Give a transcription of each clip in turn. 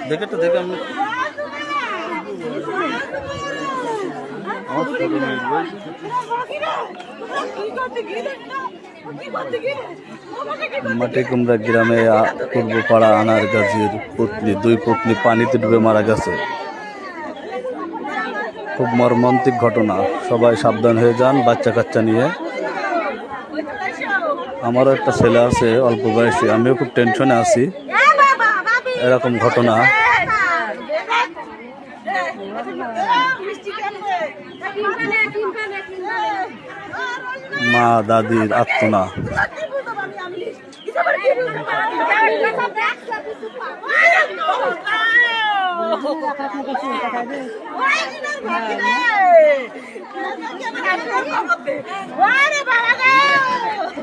দেখে তো দেখে আমি মাটিকুমড়া গ্রামে পূর্বপাড়া আনার গাজীর পত্নী দুই পত্নী পানিতে ডুবে মারা গেছে। খুব মর্মান্তিক ঘটনা, সবাই সাবধান হয়ে যান বাচ্চা কাচ্চা নিয়ে। আমারও একটা ছেলে আছে অল্প বয়সী, আমিও খুব টেনশনে আছি। এরকম ঘটনা মা দাদির আত্মনা।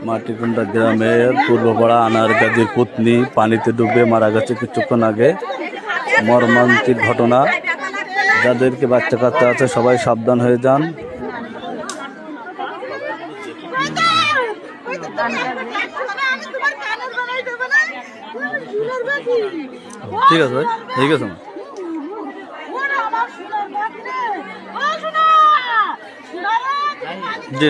মাটিকুমড়া গ্রামের পূর্বপাড়া আনার গাজীর পত্নী পানিতে ডুবে মারা গেছে কিছুক্ষণ আগে। মর্মান্তিক ঘটনা, যাদেরকে বাচ্চা কাচ্চা আছে সবাই সাবধান হয়ে যান। ঠিক আছে ভাই, ঠিক আছে জি।